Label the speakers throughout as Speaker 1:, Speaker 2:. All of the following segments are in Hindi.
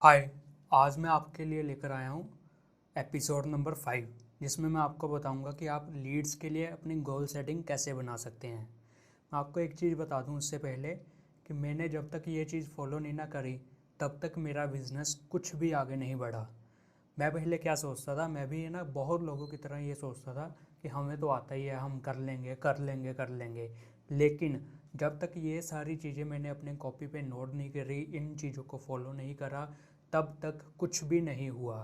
Speaker 1: हाय। आज मैं आपके लिए लेकर आया हूँ एपिसोड नंबर 5, जिसमें मैं आपको बताऊंगा कि आप लीड्स के लिए अपनी गोल सेटिंग कैसे बना सकते हैं। मैं आपको एक चीज़ बता दूं उससे पहले कि मैंने जब तक ये चीज़ फॉलो नहीं ना करी तब तक मेरा बिज़नेस कुछ भी आगे नहीं बढ़ा। मैं पहले क्या सोचता था, मैं भी बहुत लोगों की तरह ये सोचता था कि हमें तो आता ही है, हम कर लेंगे कर लेंगे कर लेंगे। लेकिन जब तक ये सारी चीज़ें मैंने अपने कॉपी पे नोट नहीं करी, इन चीज़ों को फॉलो नहीं करा, तब तक कुछ भी नहीं हुआ।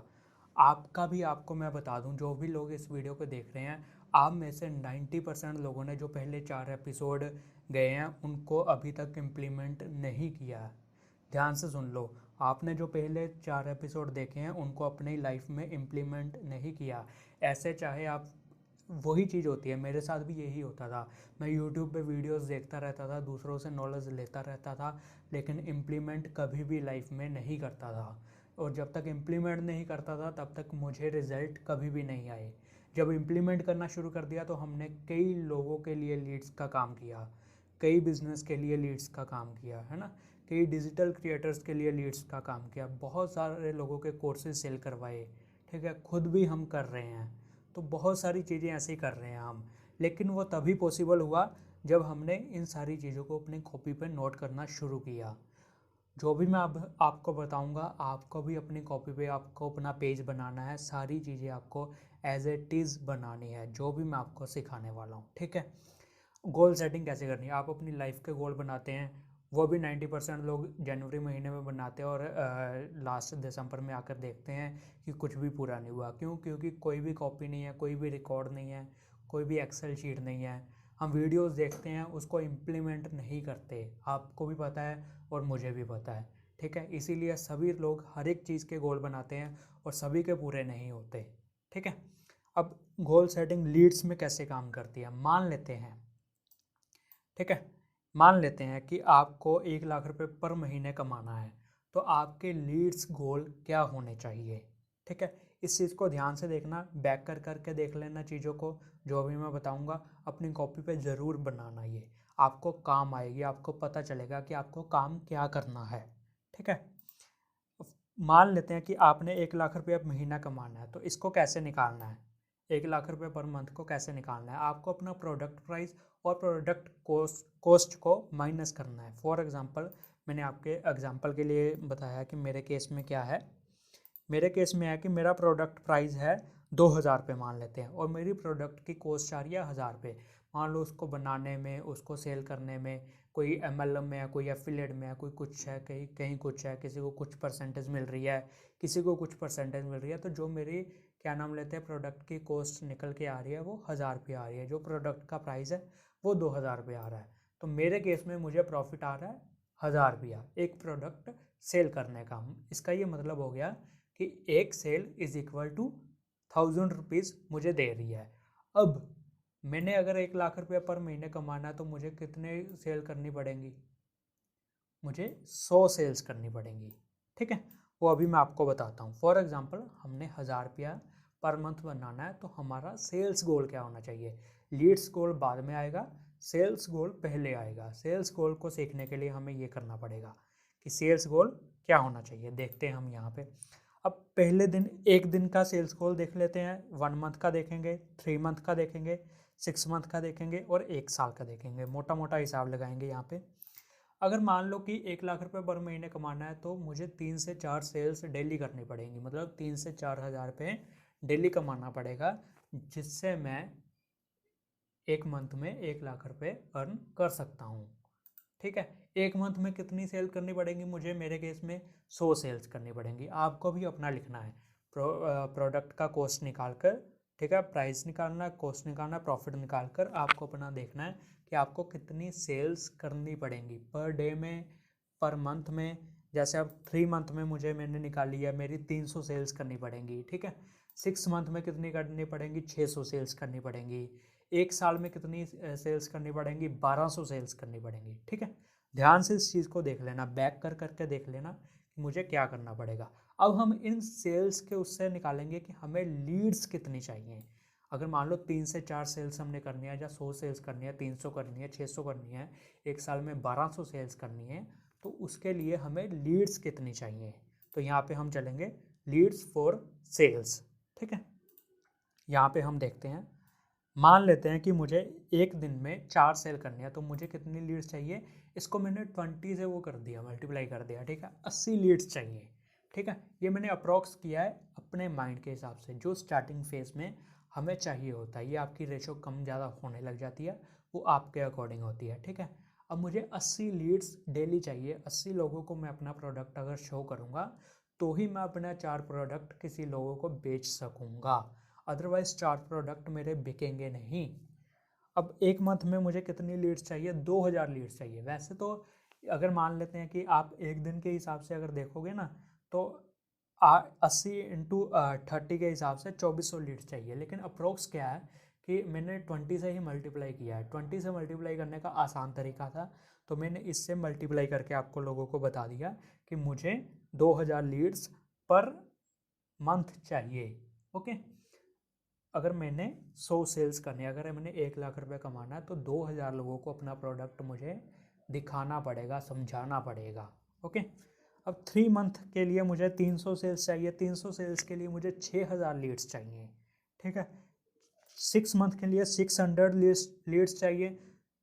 Speaker 1: आपको मैं बता दूं, जो भी लोग इस वीडियो को देख रहे हैं, आप में से 90% लोगों ने जो पहले 4 एपिसोड गए हैं उनको अभी तक इम्प्लीमेंट नहीं किया। ध्यान से सुन लो, आपने जो पहले 4 एपिसोड देखे हैं उनको अपनी लाइफ में इम्प्लीमेंट नहीं किया। ऐसे चाहे आप, वही चीज़ होती है, मेरे साथ भी यही होता था। मैं यूट्यूब पे वीडियोस देखता रहता था, दूसरों से नॉलेज लेता रहता था, लेकिन इम्प्लीमेंट कभी भी लाइफ में नहीं करता था। और जब तक इम्प्लीमेंट नहीं करता था तब तक मुझे रिज़ल्ट कभी भी नहीं आए। जब इम्प्लीमेंट करना शुरू कर दिया तो हमने कई लोगों के लिए लीड्स का काम किया, कई बिजनेस के लिए लीड्स का काम किया, है ना। कई डिजिटल क्रिएटर्स के लिए लीड्स का काम किया, बहुत सारे लोगों के कोर्सेज सेल करवाए, ठीक है, खुद भी हम कर रहे हैं। तो बहुत सारी चीज़ें ऐसे ही कर रहे हैं हम। लेकिन वो तभी पॉसिबल हुआ जब हमने इन सारी चीज़ों को अपनी कॉपी पर नोट करना शुरू किया। जो भी मैं अब आपको बताऊंगा, आपको भी अपनी कॉपी पे आपको अपना पेज बनाना है, सारी चीज़ें आपको एज इट इज़ बनानी है, जो भी मैं आपको सिखाने वाला हूँ, ठीक है। गोल सेटिंग कैसे करनी है, आप अपनी लाइफ के गोल बनाते हैं, वो भी 90% लोग जनवरी महीने में बनाते हैं और लास्ट दिसंबर में आकर देखते हैं कि कुछ भी पूरा नहीं हुआ। क्यों? क्योंकि कोई भी कॉपी नहीं है, कोई भी रिकॉर्ड नहीं है, कोई भी एक्सेल शीट नहीं है। हम वीडियोस देखते हैं, उसको इम्प्लीमेंट नहीं करते। आपको भी पता है और मुझे भी पता है, ठीक है। इसीलिए सभी लोग हर एक चीज़ के गोल बनाते हैं और सभी के पूरे नहीं होते, ठीक है। अब गोल सेटिंग लीड्स में कैसे काम करती है, मान लेते हैं, ठीक है, मान लेते हैं कि आपको 1 लाख रुपए पर महीने कमाना है, तो आपके लीड्स गोल क्या होने चाहिए, ठीक है। इस चीज़ को ध्यान से देखना, बैक कर करके देख लेना चीज़ों को। जो भी मैं बताऊंगा अपनी कॉपी पे ज़रूर बनाना, ये आपको काम आएगी, आपको पता चलेगा कि आपको काम क्या करना है, ठीक है। मान लेते हैं कि आपने 1 लाख रुपये महीना कमाना है, तो इसको कैसे निकालना है, 1 लाख रुपये पर मंथ को कैसे निकालना है। आपको अपना प्रोडक्ट प्राइस और प्रोडक्ट कॉस्ट को माइनस करना है। फॉर एग्जांपल, मैंने आपके एग्जांपल के लिए बताया कि मेरे केस में क्या है। मेरे केस में है कि मेरा प्रोडक्ट प्राइस है 2,000 रुपये मान लेते हैं, और मेरी प्रोडक्ट की कॉस्ट आ रही है 1,000 रुपये। मान लो उसको बनाने में, उसको सेल करने में, कोई MLM में है, कोई एफिलेट में है, कोई कुछ है, कहीं कहीं कुछ है, किसी को कुछ परसेंटेज मिल रही है, किसी को कुछ परसेंटेज मिल रही है। तो जो मेरी क्या नाम लेते हैं, प्रोडक्ट की कॉस्ट निकल के आ रही है वो 1,000 रुपये आ रही है, जो प्रोडक्ट का प्राइस है वो 2,000 रुपये आ रहा है। तो मेरे केस में मुझे प्रॉफिट आ रहा है 1,000 रुपया एक प्रोडक्ट सेल करने का। इसका ये मतलब हो गया कि एक sale is equal to 1,000 rupees मुझे दे रही है। अब मैंने अगर 1 लाख रुपये पर महीने कमाना है तो मुझे कितने सेल करनी पड़ेंगी, मुझे 100 सेल्स करनी पड़ेंगी, ठीक है। वो अभी मैं आपको बताता हूँ। फॉर एग्जांपल, हमने 1,000 रुपया पर मंथ बनाना है, तो हमारा सेल्स गोल क्या होना चाहिए। लीड्स गोल बाद में आएगा, सेल्स गोल पहले आएगा। सेल्स गोल को सीखने के लिए हमें ये करना पड़ेगा कि सेल्स गोल क्या होना चाहिए। देखते हैं हम यहाँ पे। अब पहले दिन, एक दिन का सेल्स गोल देख लेते हैं, 1 मंथ का देखेंगे, 3 मंथ का देखेंगे, 6 मंथ का देखेंगे और 1 साल का देखेंगे। मोटा मोटा हिसाब लगाएंगे यहाँ पे। अगर मान लो कि 1 लाख रुपये पर महीने कमाना है तो मुझे 3 से 4 सेल्स डेली करनी पड़ेंगी, मतलब 3 से 4 हज़ार रुपये डेली कमाना पड़ेगा, जिससे मैं एक मंथ में 1 लाख रुपये अर्न कर सकता हूँ, ठीक है। एक मंथ में कितनी सेल करनी पड़ेंगी मुझे, मेरे केस में 100 सेल्स करनी पड़ेंगी। आपको भी अपना लिखना है, प्रोडक्ट का कॉस्ट निकाल कर, ठीक है, प्राइस निकालना, कॉस्ट निकालना, प्रॉफिट निकाल कर आपको अपना देखना है कि आपको कितनी सेल्स करनी पड़ेंगी पर डे में, पर मंथ में। जैसे अब 3 मंथ में मैंने निकाली है, मेरी 300 सेल्स करनी पड़ेंगी, ठीक है। 6 मंथ में कितनी करनी पड़ेंगी, 600 सेल्स करनी पड़ेंगी। 1 साल में कितनी सेल्स करनी पड़ेंगी, 1,200 सेल्स करनी पड़ेंगी, ठीक है। ध्यान से इस चीज़ को देख लेना, बैक कर करके देख लेना कि मुझे क्या करना पड़ेगा। अब हम इन सेल्स के उससे निकालेंगे कि हमें लीड्स कितनी चाहिए। अगर मान लो 3 से 4 सेल्स हमने करनी है, या 100 सेल्स करनी है, 300 करनी है, 600 करनी है, 1 साल में 1,200 सेल्स करनी है, तो उसके लिए हमें लीड्स कितनी चाहिए। तो यहाँ पे हम चलेंगे लीड्स फॉर सेल्स। ठीक है, यहाँ पे हम देखते हैं, मान लेते हैं कि मुझे एक दिन में 4 सेल करनी है, तो मुझे कितनी लीड्स चाहिए, इसको मैंने 20 से वो कर दिया, मल्टीप्लाई कर दिया। ठीक है, 80 लीड्स चाहिए। ठीक है, ये मैंने अप्रॉक्स किया है अपने माइंड के हिसाब से, जो स्टार्टिंग फेज में हमें चाहिए होता है। ये आपकी रेशो कम ज़्यादा होने लग जाती है, वो आपके अकॉर्डिंग होती है। ठीक है, अब मुझे 80 लीड्स डेली चाहिए। 80 लोगों को मैं अपना प्रोडक्ट अगर शो करूँगा तो ही मैं अपना 4 प्रोडक्ट किसी लोगों को बेच सकूँगा, अदरवाइज 4 प्रोडक्ट मेरे बिकेंगे नहीं। अब एक मंथ में मुझे कितनी लीड्स चाहिए, 2000 लीड्स चाहिए। वैसे तो अगर मान लेते हैं कि आप एक दिन के हिसाब से अगर देखोगे ना, तो 80 × 30 के हिसाब से 2400 लीड्स चाहिए। लेकिन अप्रोक्स क्या है कि मैंने 20 से ही मल्टीप्लाई किया है। 20 से मल्टीप्लाई करने का आसान तरीका था, तो मैंने इससे मल्टीप्लाई करके आपको लोगों को बता दिया कि मुझे 2000 लीड्स पर मंथ चाहिए। ओके, अगर मैंने 100 सेल्स करनी है, अगर मैंने 1 लाख रुपए कमाना है, तो 2000 लोगों को अपना प्रोडक्ट मुझे दिखाना पड़ेगा, समझाना पड़ेगा। ओके, अब 3 मंथ के लिए मुझे 300 सेल्स चाहिए। 300 सेल्स के लिए मुझे 6000 लीड्स चाहिए। ठीक है, 6 मंथ के लिए 600 लीड्स चाहिए।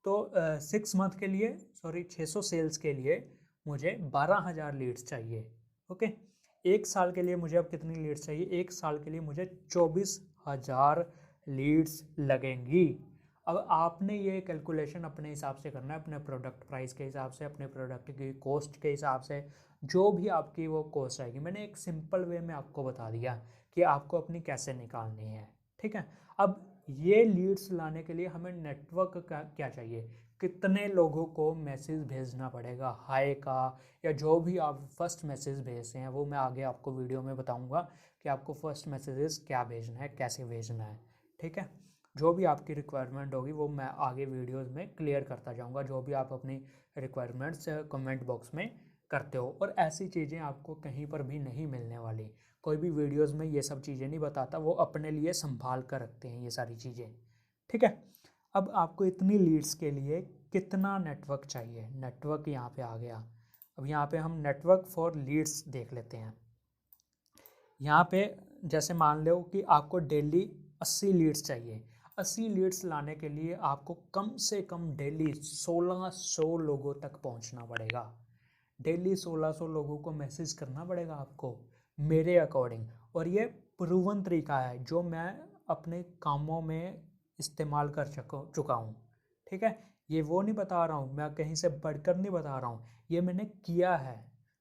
Speaker 1: तो 6 मंथ के लिए 600 सेल्स के लिए मुझे 12000 लीड्स चाहिए। ओके, एक साल के लिए मुझे अब कितनी लीड्स चाहिए, एक साल के लिए मुझे 24,000 लीड्स लगेंगी। अब आपने ये कैलकुलेशन अपने हिसाब से करना है, अपने प्रोडक्ट प्राइस के हिसाब से, अपने प्रोडक्ट की कॉस्ट के हिसाब से, जो भी आपकी वो कॉस्ट आएगी। मैंने एक सिंपल वे में आपको बता दिया कि आपको अपनी कैसे निकालनी है। ठीक है, अब ये लीड्स लाने के लिए हमें नेटवर्क का क्या चाहिए, कितने लोगों को मैसेज भेजना पड़ेगा, हाय का, या जो भी आप फर्स्ट मैसेज भेजते हैं, वो मैं आगे आपको वीडियो में बताऊंगा कि आपको फर्स्ट मैसेजेस क्या भेजना है, कैसे भेजना है। ठीक है, जो भी आपकी रिक्वायरमेंट होगी वो मैं आगे वीडियोस में क्लियर करता जाऊंगा, जो भी आप अपनी रिक्वायरमेंट्स कमेंट बॉक्स में करते हो। और ऐसी चीज़ें आपको कहीं पर भी नहीं मिलने वाली, कोई भी वीडियोस में ये सब चीज़ें नहीं बताता, वो अपने लिए संभाल कर रखते हैं ये सारी चीज़ें। ठीक है, अब आपको इतनी लीड्स के लिए कितना नेटवर्क चाहिए, नेटवर्क यहाँ पे आ गया। अब यहाँ पे हम नेटवर्क फॉर लीड्स देख लेते हैं। यहाँ पे जैसे मान लो कि आपको डेली 80 लीड्स चाहिए। 80 लीड्स लाने के लिए आपको कम से कम डेली 1600 लोगों तक पहुँचना पड़ेगा। डेली 1600 लोगों को मैसेज करना पड़ेगा आपको मेरे अकॉर्डिंग। और ये प्रूवन तरीका है जो मैं अपने कामों में इस्तेमाल कर चुका हूँ। ठीक है, ये वो नहीं बता रहा हूँ, मैं कहीं से बढ़कर नहीं बता रहा हूँ, ये मैंने किया है।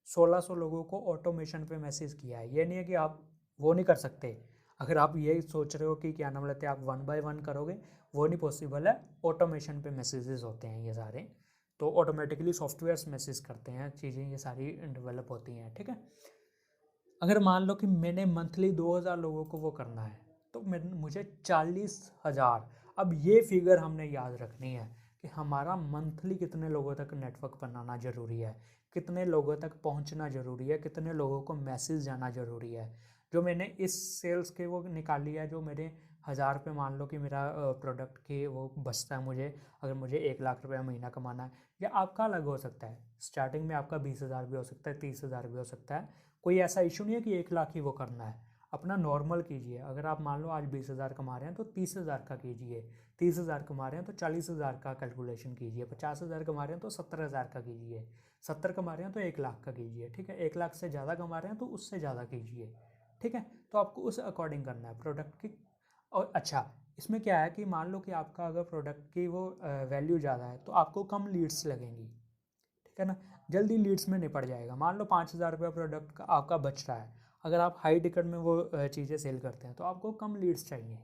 Speaker 1: 1600 लोगों को ऑटोमेशन पे मैसेज किया है। ये नहीं है कि आप वो नहीं कर सकते। अगर आप ये सोच रहे हो कि क्या नाम लेते हैं आप 1 बाय 1 करोगे, वो नहीं पॉसिबल है। ऑटोमेशन पे मैसेजेस होते हैं ये सारे, तो ऑटोमेटिकली सॉफ्टवेयर्स मैसेज करते हैं, चीज़ें ये सारी डेवलप होती हैं। ठीक है, अगर मान लो कि मैंने मंथली 2000 लोगों को वो करना है, तो मुझे 40,000। अब ये फिगर हमने याद रखनी है कि हमारा मंथली कितने लोगों तक नेटवर्क बनाना ज़रूरी है, कितने लोगों तक पहुंचना ज़रूरी है, कितने लोगों को मैसेज जाना ज़रूरी है। जो मैंने इस सेल्स के वो निकाली है, जो मेरे 1000 रुपये, मान लो कि मेरा प्रोडक्ट के वो बचता है मुझे, अगर मुझे 1 लाख रुपया महीना कमाना है, या आपका अलग हो सकता है, स्टार्टिंग में आपका 20,000 भी हो सकता है, 30,000 भी हो सकता है। कोई ऐसा इशू नहीं है कि 1 लाख ही वो करना है, अपना नॉर्मल कीजिए। अगर आप मान लो आज 20,000 कमा रहे हैं तो 30,000 का कीजिए, 30,000 कमा रहे हैं तो 40,000 का कैलकुलेशन कीजिए, 50,000 कमा रहे हैं तो 70,000 का कीजिए, 70 कमा रहे हैं तो 1 लाख का कीजिए। ठीक है, 1 लाख से ज़्यादा कमा रहे हैं तो उससे ज़्यादा कीजिए। ठीक है, तो आपको उस अकॉर्डिंग करना है प्रोडक्ट की। और अच्छा, इसमें क्या है कि मान लो कि आपका अगर प्रोडक्ट की वो वैल्यू ज़्यादा है तो आपको कम लीड्स लगेंगी। ठीक है ना, जल्दी लीड्स में निपट जाएगा। मान लो 5,000 रुपये प्रोडक्ट का आपका बच रहा है, अगर आप हाई टिकट में वो चीज़ें सेल करते हैं तो आपको कम लीड्स चाहिए।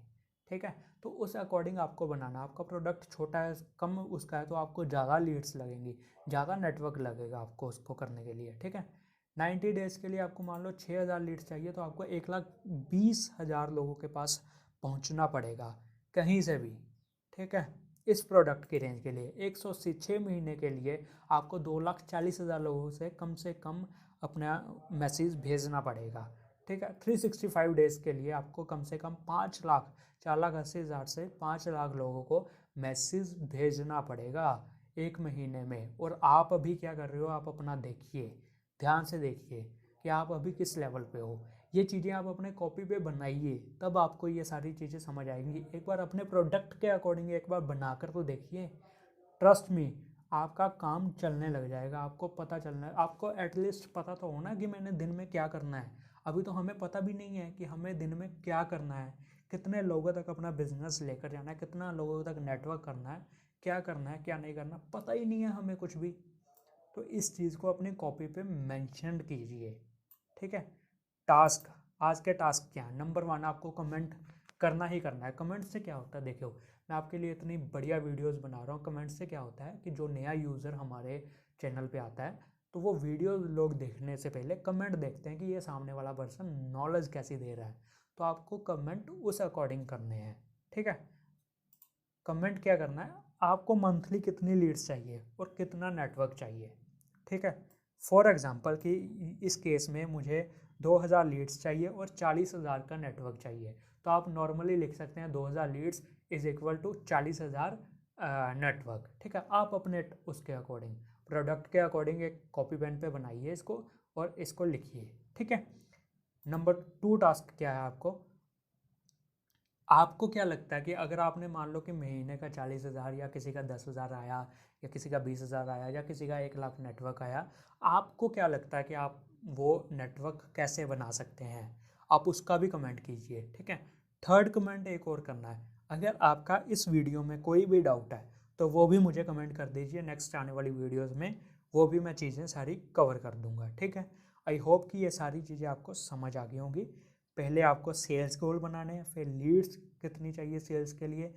Speaker 1: ठीक है, तो उस अकॉर्डिंग आपको बनाना। आपका प्रोडक्ट छोटा है, कम उसका है, तो आपको ज़्यादा लीड्स लगेंगी, ज़्यादा नेटवर्क लगेगा आपको उसको करने के लिए। ठीक है, 90 डेज़ के लिए आपको मान लो 6,000 लीड्स चाहिए, तो आपको 1,20,000 लोगों के पास पहुंचना पड़ेगा कहीं से भी। ठीक है, इस प्रोडक्ट की रेंज के लिए 106 महीने के लिए आपको 2,40,000 लोगों से कम अपना मैसेज भेजना पड़ेगा। ठीक है, 365 डेज़ के लिए आपको कम से कम 5,00,000, 4,80,000 से 5,00,000 लोगों को मैसेज भेजना पड़ेगा एक महीने में। और आप अभी क्या कर रहे हो, आप अपना देखिए, ध्यान से देखिए कि आप अभी किस लेवल पे हो। ये चीज़ें आप अपने कॉपी पे बनाइए, तब आपको ये सारी चीज़ें समझ आएंगी। एक बार अपने प्रोडक्ट के अकॉर्डिंग एक बार बनाकर तो देखिए, ट्रस्ट मी, आपका काम चलने लग जाएगा। आपको पता चलना है, आपको एटलीस्ट पता तो होना कि मैंने दिन में क्या करना है। अभी तो हमें पता भी नहीं है कि हमें दिन में क्या करना है, कितने लोगों तक अपना बिजनेस लेकर जाना है, कितना लोगों तक नेटवर्क करना है, क्या करना है क्या नहीं करना, पता ही नहीं है हमें कुछ भी। तो इस चीज़ को अपनी कॉपी पे मेंशन कीजिए, ठीक है। टास्क, आज के टास्क क्या है? नंबर 1, आपको कमेंट करना ही करना है। कमेंट से क्या होता है, देखो मैं आपके लिए इतनी बढ़िया वीडियोस बना रहा हूँ। कमेंट से क्या होता है कि जो नया यूज़र हमारे चैनल पे आता है, तो वो वीडियो लोग देखने से पहले कमेंट देखते हैं कि ये सामने वाला पर्सन नॉलेज कैसी दे रहा है। तो आपको कमेंट उस अकॉर्डिंग करने हैं, ठीक है। कमेंट क्या करना है, आपको मंथली कितनी लीड्स चाहिए और कितना नेटवर्क चाहिए, ठीक है। फॉर एग्जांपल कि इस केस में मुझे 2000 लीड्स चाहिए और 40,000 का नेटवर्क चाहिए, तो आप नॉर्मली लिख सकते हैं 2000 leads is equal to 40,000 network, ठीक है। आप अपने उसके अकॉर्डिंग, प्रोडक्ट के अकॉर्डिंग एक कॉपी पेन पे बनाइए इसको और इसको लिखिए, ठीक है। नंबर 2 टास्क क्या है आपको, आपको क्या लगता है कि अगर आपने मान लो कि महीने का 40,000 या किसी का 10,000 आया या किसी का 20,000 आया या किसी का 1 लाख नेटवर्क आया, आपको क्या लगता है कि आप वो नेटवर्क कैसे बना सकते हैं? आप उसका भी कमेंट कीजिए, ठीक है। थर्ड कमेंट एक और करना है, अगर आपका इस वीडियो में कोई भी डाउट है तो वो भी मुझे कमेंट कर दीजिए। नेक्स्ट आने वाली वीडियोज़ में वो भी मैं चीज़ें सारी कवर कर दूंगा, ठीक है। आई होप कि ये सारी चीज़ें आपको समझ आ गई होंगी। पहले आपको सेल्स गोल बनाने हैं, फिर लीड्स कितनी चाहिए सेल्स के लिए,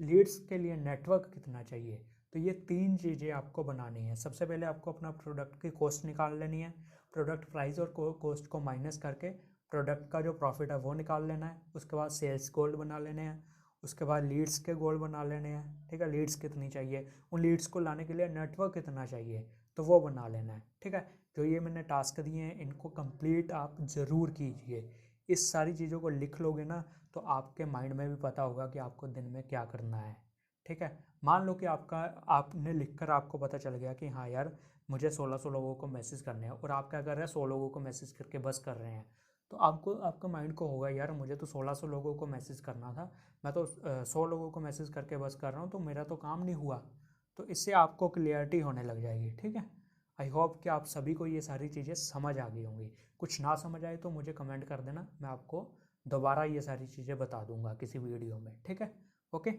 Speaker 1: लीड्स के लिए नेटवर्क कितना चाहिए। तो ये 3 चीज़ें आपको बनानी है। सबसे पहले आपको अपना प्रोडक्ट की कॉस्ट निकाल लेनी है, प्रोडक्ट प्राइस और कॉस्ट को माइनस करके प्रोडक्ट का जो प्रॉफिट है वो निकाल लेना है। उसके बाद सेल्स गोल बना लेने हैं, उसके बाद लीड्स के गोल बना लेने हैं, ठीक है। लीड्स कितनी चाहिए, उन लीड्स को लाने के लिए नेटवर्क कितना चाहिए, तो वो बना लेना है, ठीक है। जो ये मैंने टास्क दिए हैं इनको कंप्लीट आप ज़रूर कीजिए। इस सारी चीज़ों को लिख लोगे ना तो आपके माइंड में भी पता होगा कि आपको दिन में क्या करना है, ठीक है। मान लो कि आपने लिखकर आपको पता चल गया कि हाँ यार मुझे 1600 लोगों को मैसेज करने हैं, और आप क्या कर रहे हैं 100 लोगों को मैसेज करके बस कर रहे हैं। तो आपको आपका माइंड को होगा यार मुझे तो 1600 लोगों को मैसेज करना था, मैं तो 100 लोगों को मैसेज करके बस कर रहा हूँ, तो मेरा तो काम नहीं हुआ। तो इससे आपको क्लियरिटी होने लग जाएगी, ठीक है। आई होप कि आप सभी को ये सारी चीज़ें समझ आ गई होंगी। कुछ ना समझ आए तो मुझे कमेंट कर देना, मैं आपको दोबारा ये सारी चीज़ें बता दूंगा किसी वीडियो में, ठीक है। ओके।